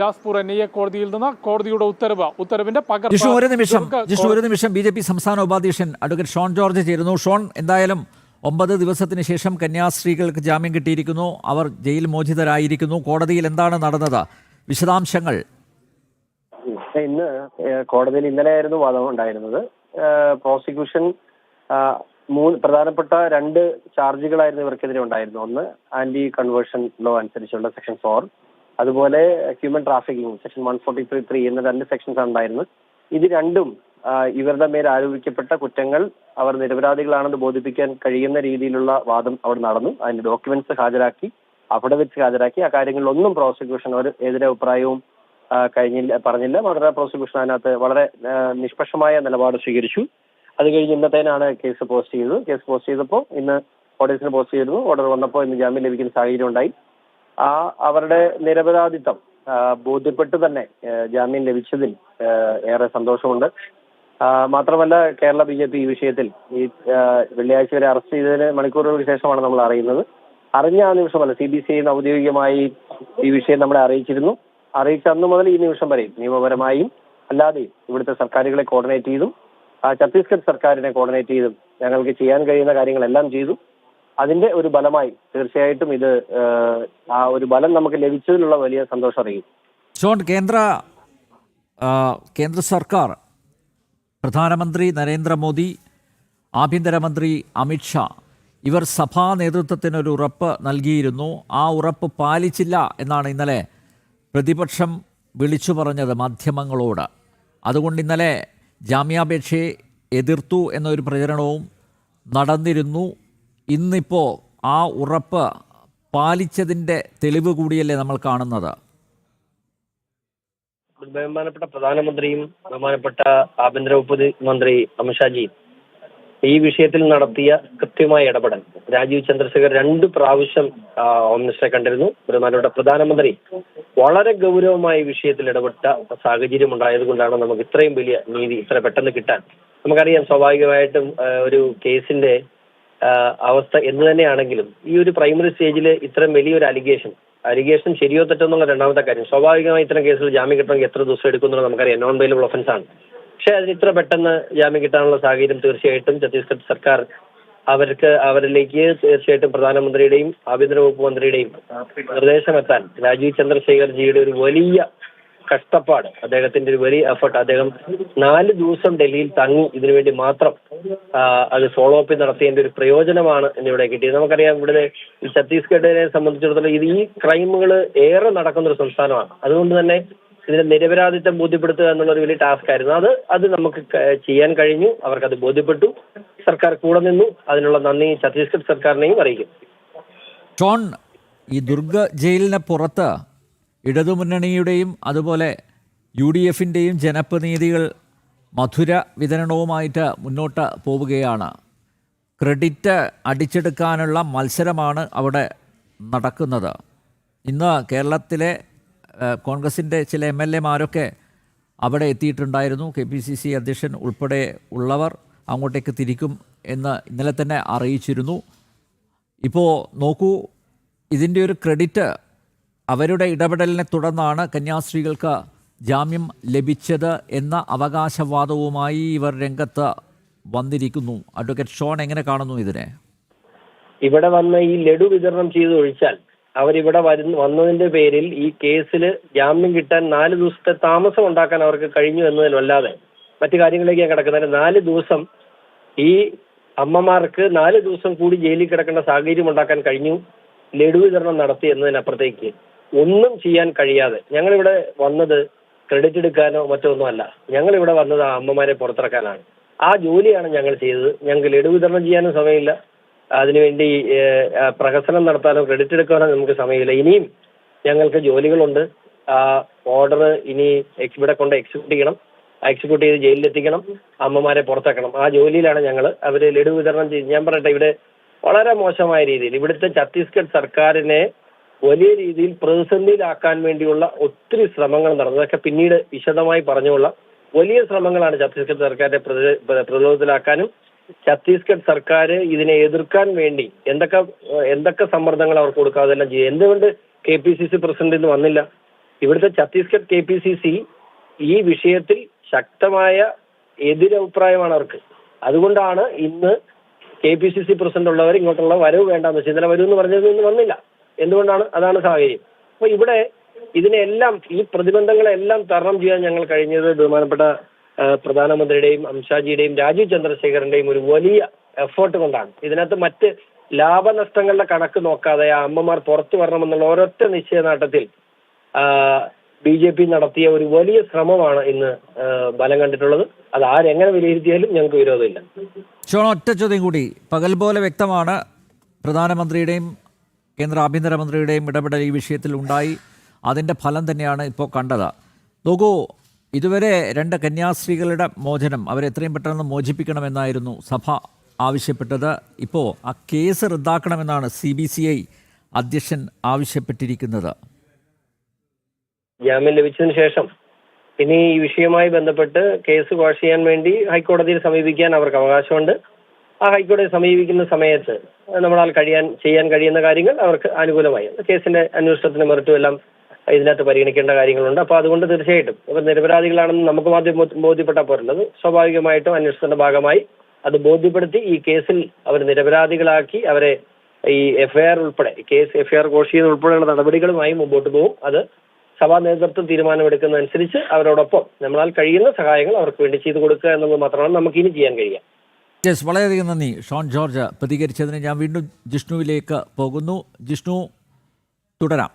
Bilaspur NIA കോടതിയിൽ നിന്ന് കോടതിയുടെ ഉത്തരവിന്റെ ജിഷു ഒരു നിമിഷം BJP സംസ്ഥാന ഉപാധ്യക്ഷൻ അഡ്വക്കേറ്റ് ഷോൺ ജോർജ് ചേരുന്നു. ഷോൺ, എന്തായാലും 9 ദിവസത്തിന് ശേഷം കന്യാസ്ത്രീകൾക്ക് ജാമ്യം കിട്ടിയിരിക്കുന്നു. അവർ ജയിൽ മോചിതരായിരിക്കുന്നു. കോടതിയിൽ എന്താണ് നടന്നത്? വിശദാംശങ്ങൾ. ഇന്ന് കോടതിയിൽ ഇന്നലെയായിരുന്നു വാദം ഉണ്ടായിരുന്നത്. പ്രോസിക്യൂഷൻ പ്രധാനപ്പെട്ട 2 ചാർജുകളായിരുന്നു ഇവർക്കെതിരെ ഉണ്ടായിരുന്നത്. ഒന്ന്, ആന്റി കൺവേർഷൻ ലോ അനുസരിച്ചുള്ള സെക്ഷൻ 4, അതുപോലെ ഹ്യൂമൻ ട്രാഫിക്കിംഗ് സെക്ഷൻ 143(3) എന്ന 2 സെക്ഷൻസ് ഉണ്ടായിരുന്നു. ഇത് രണ്ടും ഇവരുടെ മേൽ ആരോപിക്കപ്പെട്ട കുറ്റങ്ങൾ അവർ നിരപരാധികളാണെന്ന് ബോധിപ്പിക്കാൻ കഴിയുന്ന രീതിയിലുള്ള വാദം അവിടെ നടന്നു. അതിന്റെ ഡോക്യുമെന്റ്സ് ഹാജരാക്കി, അഫിഡവിറ്റ്സ് ഹാജരാക്കി. ആ കാര്യങ്ങളിലൊന്നും പ്രോസിക്യൂഷൻ ഒരു എതിരെ അഭിപ്രായവും പറഞ്ഞില്ല. വളരെ പ്രോസിക്യൂഷൻ അതിനകത്ത് വളരെ നിഷ്പക്ഷമായ നിലപാട് സ്വീകരിച്ചു. അത് കഴിഞ്ഞ് ഇന്നത്തേനാണ് കേസ് പോസ്റ്റ് ചെയ്തത്. കേസ് പോസ്റ്റ് ചെയ്തപ്പോൾ ഇന്ന് ഓർഡേഴ്സിന് പോസ്റ്റ് ചെയ്തിരുന്നു. ഓർഡർ വന്നപ്പോൾ ഇന്ന് ജാമ്യം ലഭിക്കുന്ന സാഹചര്യം ഉണ്ടായി. അവരുടെ നിരപരാധിത്വം ബോധ്യപ്പെട്ട് തന്നെ ജാമ്യം ലഭിച്ചതിൽ ഏറെ സന്തോഷമുണ്ട്. മാത്രമല്ല, കേരള BJP ഈ വിഷയത്തിൽ ഈ വെള്ളിയാഴ്ച വരെ അറസ്റ്റ് ചെയ്തതിന് മണിക്കൂറുകൾക്ക് ശേഷമാണ് നമ്മൾ അറിയുന്നത്. അറിഞ്ഞ ആ നിമിഷമല്ല, CBCI ഔദ്യോഗികമായി ഈ വിഷയം നമ്മളെ അറിയിച്ചിരുന്നു. അറിയിച്ച അന്നു മുതൽ ഈ നിമിഷം വരെയും നിയമപരമായും അല്ലാതെയും ഇവിടുത്തെ സർക്കാരുകളെ കോർഡിനേറ്റ് ചെയ്തും ഛത്തീസ്ഗഡ് സർക്കാരിനെ കോർഡിനേറ്റ് ചെയ്തും ഞങ്ങൾക്ക് ചെയ്യാൻ കഴിയുന്ന കാര്യങ്ങളെല്ലാം ചെയ്തു. അതിന്റെ ഒരു ബലമായി തീർച്ചയായിട്ടും ഇത് ആ ഒരു ബലം നമുക്ക് ലഭിച്ചതിലുള്ള വലിയ സന്തോഷം അറിയും. ഷോൺ, കേന്ദ്ര സർക്കാർ, പ്രധാനമന്ത്രി നരേന്ദ്രമോദി, ആഭ്യന്തരമന്ത്രി അമിത്ഷാ ഇവർ സഭാ നേതൃത്വത്തിനൊരു ഉറപ്പ് നൽകിയിരുന്നു. ആ ഉറപ്പ് പാലിച്ചില്ല എന്നാണ് ഇന്നലെ പ്രതിപക്ഷം വിളിച്ചു പറഞ്ഞത് മാധ്യമങ്ങളോട്. അതുകൊണ്ട് ഇന്നലെ ജാമ്യാപേക്ഷയെ എതിർത്തു എന്നൊരു പ്രചരണവും നടന്നിരുന്നു. ഇന്നിപ്പോൾ ആ ഉറപ്പ് പാലിച്ചതിൻ്റെ തെളിവ് കൂടിയല്ലേ നമ്മൾ കാണുന്നത്? ബഹുമാനപ്പെട്ട പ്രധാനമന്ത്രിയും ബഹുമാനപ്പെട്ട ആഭ്യന്തര വകുപ്പ് മന്ത്രി അമിത്ഷാജിയും ഈ വിഷയത്തിൽ നടത്തിയ കൃത്യമായ ഇടപെടൽ. രാജീവ് ചന്ദ്രശേഖർ 2 പ്രാവശ്യം ഹോം മിനിസ്റ്ററെ കണ്ടിരുന്നു. ബഹുമാനപ്പെട്ട പ്രധാനമന്ത്രി വളരെ ഗൗരവമായി വിഷയത്തിൽ ഇടപെട്ട സാഹചര്യം ഉണ്ടായതുകൊണ്ടാണ് നമുക്ക് ഇത്രയും വലിയ നീതി ഇത്ര പെട്ടെന്ന് കിട്ടാൻ. നമുക്കറിയാം, സ്വാഭാവികമായിട്ടും ഒരു കേസിന്റെ അവസ്ഥ എന്ന് തന്നെയാണെങ്കിലും ഈ ഒരു പ്രൈമറി സ്റ്റേജിൽ ഇത്രയും വലിയൊരു അലിഗേഷൻ ശരിയോ തെറ്റോ എന്നുള്ള രണ്ടാമത്തെ കാര്യം. സ്വാഭാവികമായി ഇത്തരം കേസുകൾ ജാമ്യം കിട്ടണമെങ്കിൽ എത്ര ദിവസം എടുക്കുന്നുള്ളത് നമുക്കറിയാം. നോൺ ബെയിലബിൾ ഒഫൻസ് ആണ്. പക്ഷെ അതിന് ഇത്ര പെട്ടെന്ന് ജാമ്യം കിട്ടാനുള്ള സാഹചര്യം തീർച്ചയായിട്ടും ഛത്തീസ്ഗഡ് സർക്കാർ അവരിലേക്ക് തീർച്ചയായിട്ടും പ്രധാനമന്ത്രിയുടെയും ആഭ്യന്തര വകുപ്പ് മന്ത്രിയുടെയും നിർദ്ദേശമെത്താൻ രാജീവ് ചന്ദ്രശേഖർ ജിയുടെ ഒരു വലിയ കഷ്ടപ്പാട്, അദ്ദേഹത്തിന്റെ ഒരു വലിയ എഫർട്ട്, അദ്ദേഹം 4 ദിവസം ഡൽഹിയിൽ തങ്ങി ഇതിനുവേണ്ടി മാത്രം അത് ഫോളോ അപ്പ് നടത്തിയതിന്റെ ഒരു പ്രയോജനമാണ് എന്നിവിടെ കിട്ടിയത്. നമുക്കറിയാം, ഇവിടെ ഛത്തീസ്ഗഡിനെ സംബന്ധിച്ചിടത്തോളം ഈ ക്രൈമുകൾ ഏറെ നടക്കുന്ന ഒരു സംസ്ഥാനമാണ്. അതുകൊണ്ട് തന്നെ ഇതിന്റെ നിരപരാധിത്വം ബോധ്യപ്പെടുത്തുക എന്നുള്ള ഒരു വലിയ ടാസ്ക് ആയിരുന്നു. അത് നമുക്ക് ചെയ്യാൻ കഴിഞ്ഞു. അവർക്കത് ബോധ്യപ്പെട്ടു. സർക്കാർ കൂടെ നിന്നു. അതിനുള്ള നന്ദി ഛത്തീസ്ഗഡ് സർക്കാരിനെയും അറിയിക്കും. ഷോൺ, ഈ ദുർഗ് ജയിലിന് പുറത്ത് ഇടതുമുന്നണിയുടെയും അതുപോലെ UDFിൻ്റെയും ജനപ്രതിനിധികൾ മധുര വിതരണവുമായിട്ട് മുന്നോട്ട് പോവുകയാണ്. ക്രെഡിറ്റ് അടിച്ചെടുക്കാനുള്ള മത്സരമാണ് അവിടെ നടക്കുന്നത്. ഇന്ന് കേരളത്തിലെ കോൺഗ്രസിൻ്റെ ചില MLA-മാരൊക്കെ അവിടെ എത്തിയിട്ടുണ്ടായിരുന്നു. KPCC അധ്യക്ഷൻ ഉൾപ്പെടെ ഉള്ളവർ അങ്ങോട്ടേക്ക് തിരിക്കും എന്ന് ഇന്നലെ തന്നെ അറിയിച്ചിരുന്നു. ഇപ്പോൾ നോക്കൂ, ഇതിൻ്റെ ഒരു ക്രെഡിറ്റ് അവരുടെ ഇടപെടലിനെ തുടർന്നാണ് കന്യാസ്ത്രീകൾക്ക് ജാമ്യം ലഭിച്ചത് എന്ന അവകാശവാദവുമായി ഇവർ രംഗത്ത് വന്നിരിക്കുന്നു. അഡ്വക്കേറ്റ് ഷോൺ, എങ്ങനെ കാണുന്നു ഇതിനെ? ഇവിടെ വന്ന് ഈ ലഡു വിതരണം ചെയ്ത് ഒഴിച്ചാൽ അവരിവിടെ വന്നതിന്റെ പേരിൽ ഈ കേസിൽ ജാമ്യം കിട്ടാൻ 4 ദിവസത്തെ താമസം ഉണ്ടാക്കാൻ അവർക്ക് കഴിഞ്ഞു എന്നതിലല്ലാതെ മറ്റു കാര്യങ്ങളിലേക്ക് കിടക്കുന്നതിന് 4 ദിവസം ഈ അമ്മമാർക്ക് 4 ദിവസം കൂടി ജയിലിൽ കിടക്കേണ്ട സാഹചര്യം ഉണ്ടാക്കാൻ കഴിഞ്ഞു. ലഡു വിതരണം നടത്തി എന്നതിനപ്പുറത്തേക്ക് ഒന്നും ചെയ്യാൻ കഴിയാതെ ഞങ്ങളിവിടെ വന്നത് ക്രെഡിറ്റ് എടുക്കാനോ മറ്റോ ഒന്നുമല്ല. ഞങ്ങളിവിടെ വന്നത് ആ അമ്മമാരെ പുറത്തിറക്കാനാണ്. ആ ജോലിയാണ് ഞങ്ങൾ ചെയ്തത്. ഞങ്ങൾക്ക് ലഡു വിതരണം ചെയ്യാനും സമയമില്ല. അതിനുവേണ്ടി പ്രഹസനം നടത്താനോ ക്രെഡിറ്റ് എടുക്കാനോ നമുക്ക് സമയമില്ല. ഇനിയും ഞങ്ങൾക്ക് ജോലികളുണ്ട്. ഓർഡർ ഇനി ഇവിടെ കൊണ്ട് എക്സിക്യൂട്ട് ചെയ്യണം. എക്സിക്യൂട്ട് ചെയ്ത് ജയിലിലെത്തിക്കണം. അമ്മമാരെ പുറത്താക്കണം. ആ ജോലിയിലാണ് ഞങ്ങൾ. അവർ ലഡു വിതരണം ചെയ്ത്, ഞാൻ പറയട്ടെ, ഇവിടെ വളരെ മോശമായ രീതിയിൽ ഇവിടുത്തെ ഛത്തീസ്ഗഡ് സർക്കാരിനെ വലിയ രീതിയിൽ പ്രതിസന്ധിയിലാക്കാൻ വേണ്ടിയുള്ള ഒത്തിരി ശ്രമങ്ങൾ നടന്നു. അതൊക്കെ പിന്നീട് വിശദമായി പറഞ്ഞുള്ള വലിയ ശ്രമങ്ങളാണ് ഛത്തീസ്ഗഡ് സർക്കാരിനെ പ്രതിരോധത്തിലാക്കാനും ഛത്തീസ്ഗഡ് സർക്കാർ ഇതിനെ എതിർക്കാൻ വേണ്ടി എന്തൊക്കെ സമ്മർദ്ദങ്ങൾ അവർക്ക് കൊടുക്കുക, അതെല്ലാം ചെയ്യും. എന്തുകൊണ്ട് KPCC പ്രസിഡന്റ് ഇന്ന് വന്നില്ല? ഇവിടുത്തെ ഛത്തീസ്ഗഡ് KPCC ഈ വിഷയത്തിൽ ശക്തമായ എതിരഭിപ്രായമാണ് അവർക്ക്. അതുകൊണ്ടാണ് ഇന്ന് KPCC പ്രസിഡന്റ് ഉള്ളവർ ഇങ്ങോട്ടുള്ള വരവ് വേണ്ടെന്ന് വെച്ചാൽ ഇന്നലെ വരൂ എന്ന് പറഞ്ഞത് ഇന്ന് വന്നില്ല. എന്തുകൊണ്ടാണ്? അതാണ് സാഹചര്യം. അപ്പൊ ഇവിടെ ഇതിനെല്ലാം ഈ പ്രതിബന്ധങ്ങളെല്ലാം തരണം ചെയ്യാൻ ഞങ്ങൾ കഴിഞ്ഞത് ബഹുമാനപ്പെട്ട പ്രധാനമന്ത്രിയുടെയും അമിത്ഷാജിയുടെയും രാജീവ് ചന്ദ്രശേഖരന്റെയും ഒരു വലിയ എഫേർട്ട് കൊണ്ടാണ്. ഇതിനകത്ത് മറ്റ് ലാഭനഷ്ടങ്ങളുടെ കണക്ക് നോക്കാതെ ആ അമ്മമാർ പുറത്തു വരണമെന്നുള്ള ഒരൊറ്റ നിശ്ചയദാർഢ്യത്തിൽ BJP നടത്തിയ ഒരു വലിയ ശ്രമമാണ് ഇന്ന് ബലം കണ്ടിട്ടുള്ളത്. അത് ആരെങ്ങനെ വിലയിരുത്തിയാലും ഞങ്ങൾക്ക് വിരോധമില്ല. ഷോൺ, ഒറ്റ ചോദ്യം കൂടി. പകൽ പോലെ വ്യക്തമാണ് പ്രധാനമന്ത്രിയുടെയും കേന്ദ്ര ആഭ്യന്തരമന്ത്രിയുടെയും ഇടപെടൽ ഈ വിഷയത്തിൽ ഉണ്ടായി. അതിൻ്റെ ഫലം തന്നെയാണ് ഇപ്പോൾ കണ്ടത്. നോക്കൂ, ഇതുവരെ 2 കന്യാസ്ത്രീകളുടെ മോചനം, അവരെ എത്രയും പെട്ടെന്ന് മോചിപ്പിക്കണമെന്നായിരുന്നു സഭ ആവശ്യപ്പെട്ടത്. ഇപ്പോൾ ആ കേസ് റദ്ദാക്കണമെന്നാണ് CBCI അധ്യക്ഷൻ ആവശ്യപ്പെട്ടിരിക്കുന്നത്. ജാമ്യം ലഭിച്ചതിന് ശേഷം ഇനി ഈ വിഷയവുമായി ബന്ധപ്പെട്ട് കേസ് വാഷ് ചെയ്യാൻ വേണ്ടി ഹൈക്കോടതിയിൽ സമീപിക്കാൻ അവർക്ക് അവകാശമുണ്ട്. ആ ഹൈക്കോടതിയെ സമീപിക്കുന്ന സമയത്ത് നമ്മളാൽ ചെയ്യാൻ കഴിയുന്ന കാര്യങ്ങൾ അവർക്ക് അനുകൂലമായി കേസിന്റെ അന്വേഷണത്തിന് മെറിറ്റും എല്ലാം ഇതിനകത്ത് പരിഗണിക്കേണ്ട കാര്യങ്ങളുണ്ട്. അപ്പോൾ അതുകൊണ്ട് തീർച്ചയായിട്ടും ഇവർ നിരപരാധികളാണെന്ന് നമുക്ക് ആദ്യം ബോധ്യപ്പെട്ടാൽ പോരുള്ളത്. സ്വാഭാവികമായിട്ടും അന്വേഷണത്തിന്റെ ഭാഗമായി അത് ബോധ്യപ്പെടുത്തി ഈ കേസിൽ അവർ നിരപരാധികളാക്കി അവരെ ഈ FIR ഉൾപ്പെടെ FIR ഘോഷ് ചെയ്യുന്ന ഉൾപ്പെടെയുള്ള നടപടികളുമായി മുമ്പോട്ട് പോകും. അത് സഭാ നേതൃത്വം തീരുമാനമെടുക്കുന്നതനുസരിച്ച് അവരോടൊപ്പം നമ്മളാൽ കഴിയുന്ന സഹായങ്ങൾ അവർക്ക് വേണ്ടി ചെയ്തു കൊടുക്കുക എന്നുള്ളത് മാത്രമാണ് നമുക്ക് ഇനി ചെയ്യാൻ കഴിയുക. യെസ്, വളരെയധികം നന്ദി ഷോൺ ജോർജ് പ്രതികരിച്ചതിന്. ഞാൻ വീണ്ടും ജിഷ്ണുവിലേക്ക് പോകുന്നു. ജിഷ്ണു, തുടരാം.